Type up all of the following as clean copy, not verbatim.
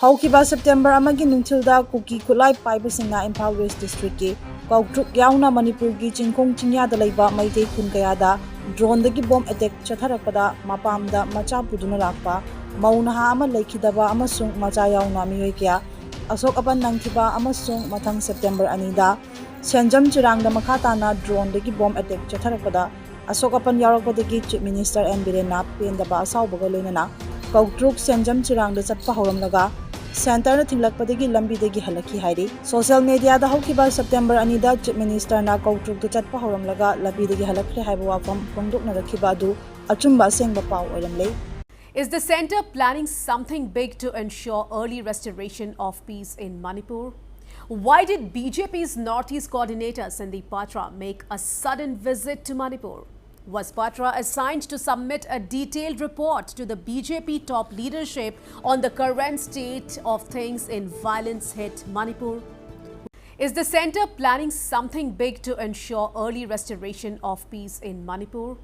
Haukiba September amagi nungthilda kuki khulai paibasingna Imphal West District ki Kautruk yauna Manipur gi chingkhong chingya da leiba maitei khun kaya da drone dagi bomb attack chatharakpada mapamda macha puduna lakpa maunaha ama leikhidaba amasung macha yauna miyoi kya asok apan nangthiba amasung mathang September anida senjam chirang da makha na drone dagi bomb attack chatharakpada asok apan yarakpadagi Chief Minister and biren na pendaba asawbaga loinana Kautruk senjam chirang da chatpa horamlaga Center na thinglakpadagi lambidagi halaki hairi social media da haukiba September anida Chief Minister na Kautruk da chatpa horamlaga lambidagi halakre haiba wafam phongdokna rakhiba adu achumba sengba paw oiramle. Is the centre planning something big to ensure early restoration of peace in Manipur? Why did BJP's Northeast coordinator Sandeep Patra make a sudden visit to Manipur? Was Patra assigned to submit a detailed report to the BJP top leadership on the current state of things in violence-hit Manipur? Is the centre planning something big to ensure early restoration of peace in Manipur?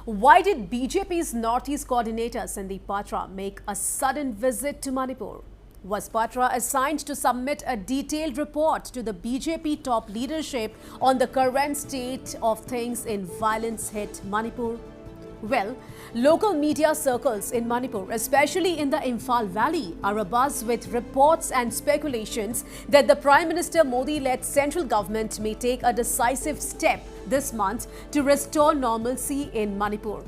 Why did BJP's Northeast coordinator Sandeep Patra make a sudden visit to Manipur? Was Patra assigned to submit a detailed report to the BJP top leadership on the current state of things in violence-hit Manipur? Well, local media circles in Manipur, especially in the Imphal Valley, are abuzz with reports and speculations that the Prime Minister Modi-led central government may take a decisive step this month to restore normalcy in Manipur.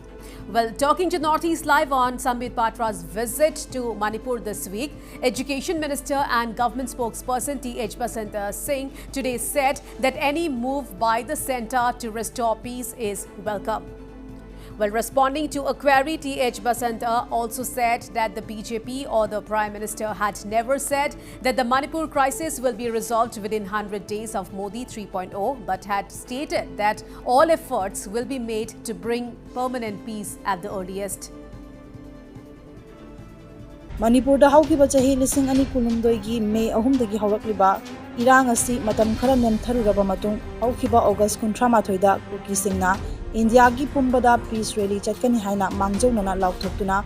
Well, talking to Northeast Live on Sandeep Patra's visit to Manipur this week, Education Minister and Government spokesperson T.H. Basanta Singh today said that any move by the centre to restore peace is welcome. Well, responding to a query, T.H. Basanta also said that the BJP or the Prime Minister had never said that the Manipur crisis will be resolved within 100 days of Modi 3.0, but had stated that all efforts will be made to bring permanent peace at the earliest. Manipur da haukiba chahi lising ani kulumdoi gi May 3 dagi haurakliba irang asi matam khara nemtharuraba matung haukiba August 18 da kuki singna India gi pumbada peace rally chatkani haina mangjaunana lauthoktuna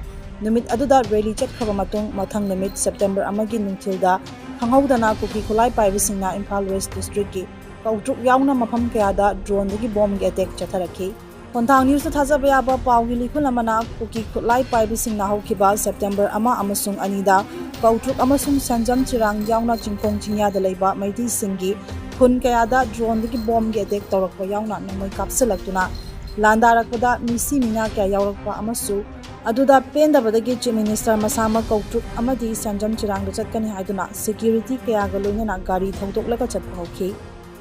numit aduda rally chatkhaba matung mathang numit September amagi nungthilda khanghaudana kuki khulai paibasingna Imphal West District gi Kautruk yauna mafam kayada drone dagi bomb gi attack chatharakhi Kontang news ta thajaba yaba pawgi likhulamana kuki khulai paibasingna haukiba September ama amasung anida Kautruk amasung sanjam chirang yauna chingkong chingya da leiba maiti singgi khun kayada drone dagi bomb gi attack tawrakpa yauna namai kapsalaktuna Landarakpada misi mina kya yaurakpa amasu aduda pendabadagi Chief Minister masama Kautruk amadi sanjam chirang da chatkani haiduna security kaya ga loinana gari thongtoklaga chatpa hokhi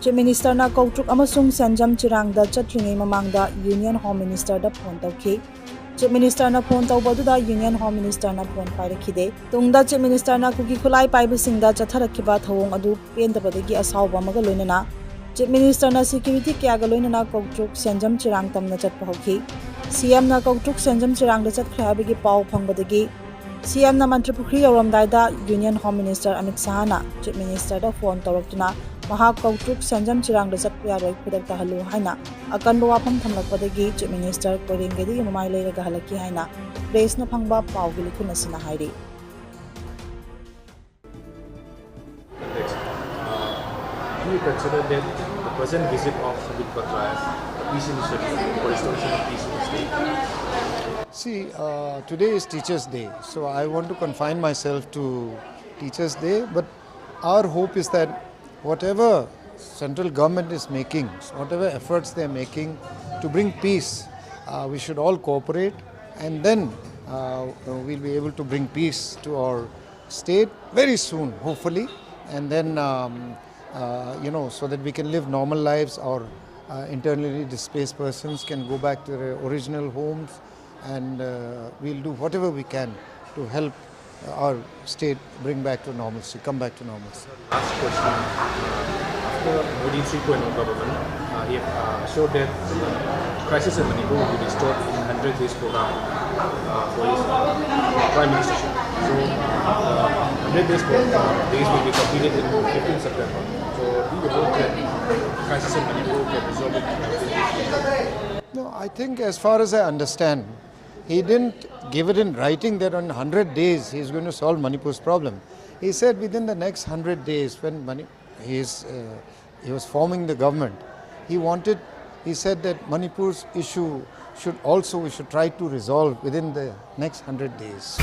Chief Minister na Kautruk amasung sanjam chirang da chatringai mamangda Union Home Minister da phone tawkhi Chief Minister na phone tawbaduda Union Home Minister na phone pairakhide tungda Chief Minister na kuki khulai paibasingda chatharakhiba thawong adu pendabadagi asawba maga loinana Chief Minister na security kaya ga loinana Kautruk senjam chirang tamna chatpa hokhi CM na Kautruk senjam chirang da chatkha habigi paw phangbadagi CM na Mantripukri yawramdai da Union Home Minister Amit Shah na Chief Minister da phone tawraktuna maha Kautruk senjam chirang da chatpa yaroi khudak ta halu haina akanba wafam thamlakpadagi Chief Minister koirengedi mamai leiraga halaki haina press na phangba paw gi likhuna sina hairi Do you consider that the present visit of Sandeep Patra as a peace initiative for restoration of peace in the state? See, today is Teachers' Day, so I want to confine myself to Teachers' Day, but our hope is that whatever central government is making, whatever efforts they are making to bring peace, we should all cooperate, and then we'll be able to bring peace to our state very soon, hopefully, and then so that we can live normal lives. Our internally displaced persons can go back to their original homes, and we'll do whatever we can to help our state bring back to normalcy, come back to normalcy. Last question. After Modi 3.0 government, he assured that the crisis in Manipur will be restored in 100 days program for his prime ministership. So, 100 days will be completed in 15 September. So, do you hope that the crisis in Manipur can resolve it in 100 days? No, I think as far as I understand, he didn't give it in writing that on 100 days he is going to solve Manipur's problem. He said within the next 100 days, when he was forming the government, he said that Manipur's issue we should try to resolve within the next 100 days.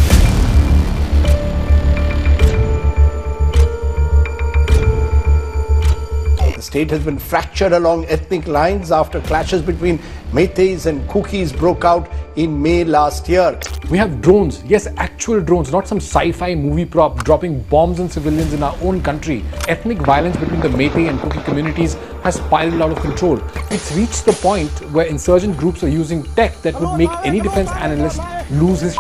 The state has been fractured along ethnic lines after clashes between Meiteis and Kukis broke out in May last year. We have drones, yes, actual drones, not some sci-fi movie prop dropping bombs on civilians in our own country. Ethnic violence between the Meitei and Kuki communities has spiraled out of control. It's reached the point where insurgent groups are using tech that would make any defense analyst lose his